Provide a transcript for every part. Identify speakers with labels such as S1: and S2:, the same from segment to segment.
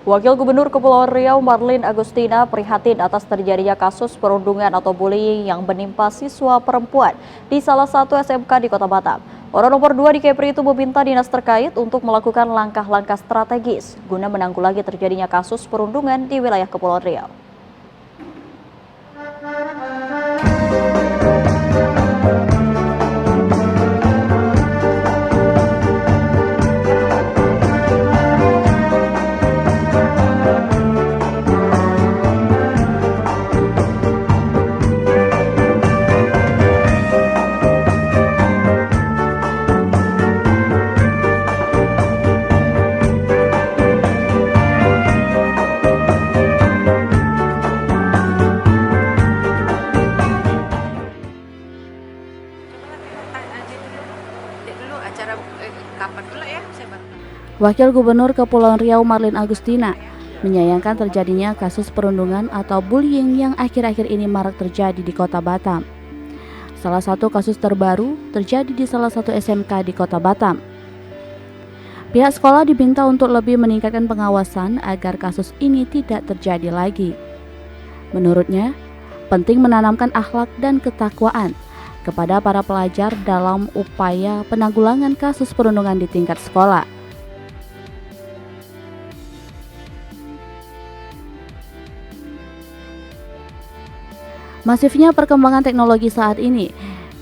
S1: Wakil Gubernur Kepulauan Riau Marlin Agustina prihatin atas terjadinya kasus perundungan atau bullying yang menimpa siswa perempuan di salah satu SMK di Kota Batam. Orang nomor 2 di Kepri itu meminta dinas terkait untuk melakukan langkah-langkah strategis guna menanggulangi terjadinya kasus perundungan di wilayah Kepulauan Riau. Wakil Gubernur Kepulauan Riau Marlin Agustina menyayangkan terjadinya kasus perundungan atau bullying yang akhir-akhir ini marak terjadi di Kota Batam. Salah satu kasus terbaru terjadi di salah satu SMK di Kota Batam. Pihak sekolah diminta untuk lebih meningkatkan pengawasan agar kasus ini tidak terjadi lagi. Menurutnya, penting menanamkan akhlak dan ketakwaan kepada para pelajar dalam upaya penanggulangan kasus perundungan di tingkat sekolah. Masifnya perkembangan teknologi saat ini,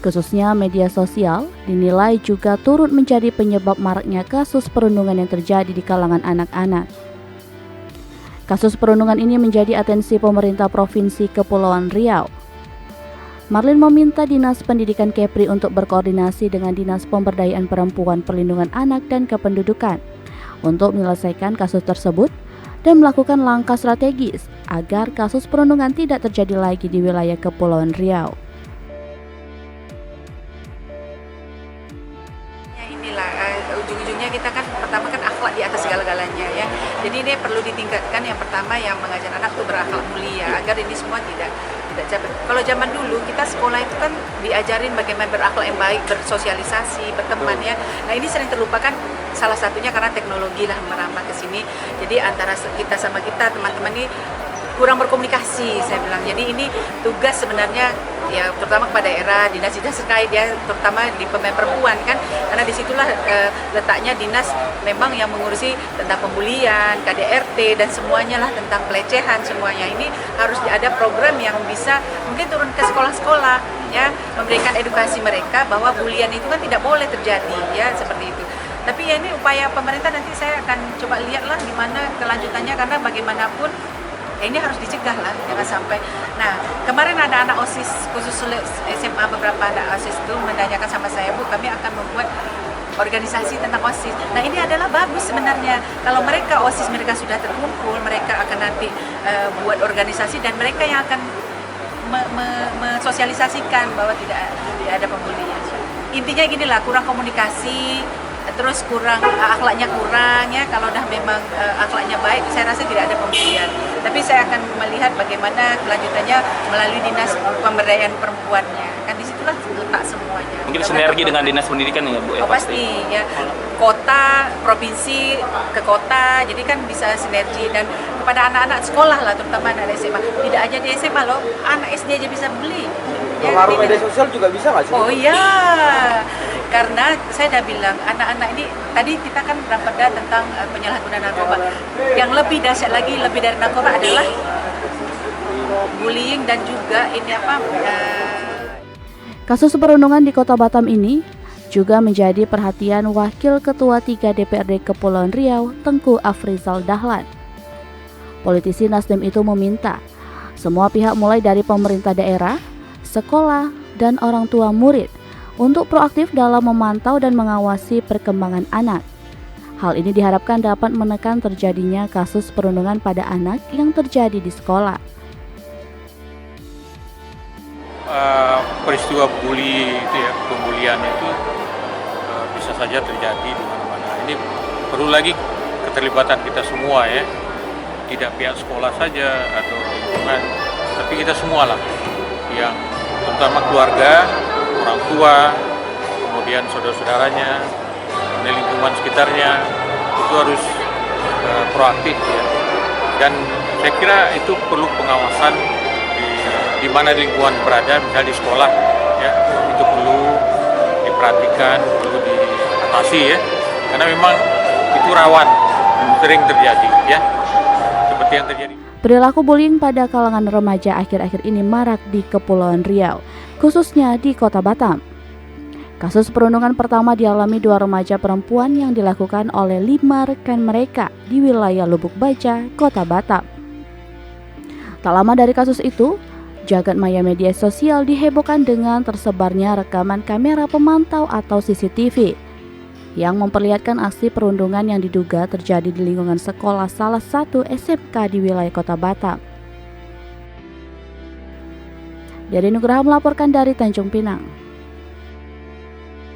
S1: khususnya media sosial, dinilai juga turut menjadi penyebab maraknya kasus perundungan yang terjadi di kalangan anak-anak. Kasus perundungan ini menjadi atensi pemerintah Provinsi Kepulauan Riau. Marlin meminta Dinas Pendidikan Kepri untuk berkoordinasi dengan Dinas Pemberdayaan Perempuan, Perlindungan Anak dan Kependudukan untuk menyelesaikan kasus tersebut dan melakukan langkah strategis agar kasus perundungan tidak terjadi lagi di wilayah Kepulauan Riau.
S2: Inilah ujung-ujungnya kita kan pertama kan akhlak di atas segala-galanya ya. Jadi ini perlu ditingkatkan, yang pertama yang mengajar anak itu berakhlak mulia agar ini semua tidak capek. Kalau zaman dulu kita sekolah itu kan diajarin bagaimana berakhlak yang baik, bersosialisasi, berteman ya. Nah ini sering terlupakan, salah satunya karena teknologi lah merambah ke sini. Jadi antara kita sama kita teman-teman ini kurang berkomunikasi, saya bilang. Jadi ini tugas sebenarnya ya terutama kepada daerah, dinas-dinas terkait ya, terutama di pemain perempuan kan, karena disitulah letaknya dinas memang yang mengurusi tentang pembulian, KDRT dan semuanya lah, tentang pelecehan semuanya. Ini harus ada program yang bisa mungkin turun ke sekolah-sekolah ya, memberikan edukasi mereka bahwa bulian itu kan tidak boleh terjadi ya, seperti itu. Tapi ya ini upaya pemerintah, nanti saya akan coba lihatlah gimana kelanjutannya, karena bagaimanapun ini harus dicegah lah, jangan sampai. Nah, kemarin ada anak OSIS, khusus SMA, beberapa anak OSIS itu menanyakan sama saya, Bu, kami akan membuat organisasi tentang OSIS. Nah, ini adalah bagus sebenarnya. Kalau mereka OSIS, mereka sudah terkumpul, mereka akan nanti buat organisasi dan mereka yang akan mensosialisasikan bahwa tidak ada pembulian. Intinya ginilah, kurang komunikasi, terus kurang akhlaknya kurang ya. Kalau dah memang akhlaknya baik, saya rasa tidak ada pembulian. Tapi saya akan melihat bagaimana kelanjutannya melalui Dinas Pemberdayaan Perempuannya. Kan disitulah letak semuanya.
S3: Mungkin sinergi dengan Dinas Pendidikan ya Bu ya?
S2: Oh, pasti ya. Kota, provinsi ke kota, jadi kan bisa sinergi. Dan kepada anak-anak sekolah lah, terutama anak SMA. Tidak aja di SMA loh, anak SD aja bisa beli.
S4: Pengaruh media sosial juga bisa nggak sih?
S2: Oh iya, karena saya udah bilang anak-anak ini, tadi kita kan berperda tentang penyalahgunaan narkoba. Yang lebih dahsyat lagi, lebih dari narkoba adalah bullying dan juga ini
S1: Kasus perundungan di Kota Batam ini juga menjadi perhatian Wakil Ketua 3 DPRD Kepulauan Riau, Tengku Afrizal Dahlan. Politisi Nasdem itu meminta semua pihak mulai dari pemerintah daerah, sekolah, dan orang tua murid untuk proaktif dalam memantau dan mengawasi perkembangan anak. Hal ini diharapkan dapat menekan terjadinya kasus perundungan pada anak yang terjadi di sekolah.
S5: Peristiwa bully itu ya, pembulian itu bisa saja terjadi di mana-mana. Ini perlu lagi keterlibatan kita semua ya, tidak pihak sekolah saja atau lingkungan, tapi kita semua lah, yang terutama keluarga, orang tua, kemudian saudara-saudaranya, lingkungan sekitarnya, itu harus proaktif ya. Dan saya kira itu perlu pengawasan di mana lingkungan berada, misalnya di sekolah, ya itu perlu diperhatikan, perlu diatasi ya, karena memang itu rawan, sering terjadi ya, seperti yang terjadi.
S1: Perilaku bullying pada kalangan remaja akhir-akhir ini marak di Kepulauan Riau, khususnya di Kota Batam. Kasus perundungan pertama dialami 2 remaja perempuan yang dilakukan oleh 5 rekan mereka di wilayah Lubuk Baja, Kota Batam. Tak lama dari kasus itu, jagat maya media sosial dihebohkan dengan tersebarnya rekaman kamera pemantau atau CCTV yang memperlihatkan aksi perundungan yang diduga terjadi di lingkungan sekolah salah satu SMK di wilayah Kota Batam. Dari Nugraha melaporkan dari Tanjung Pinang.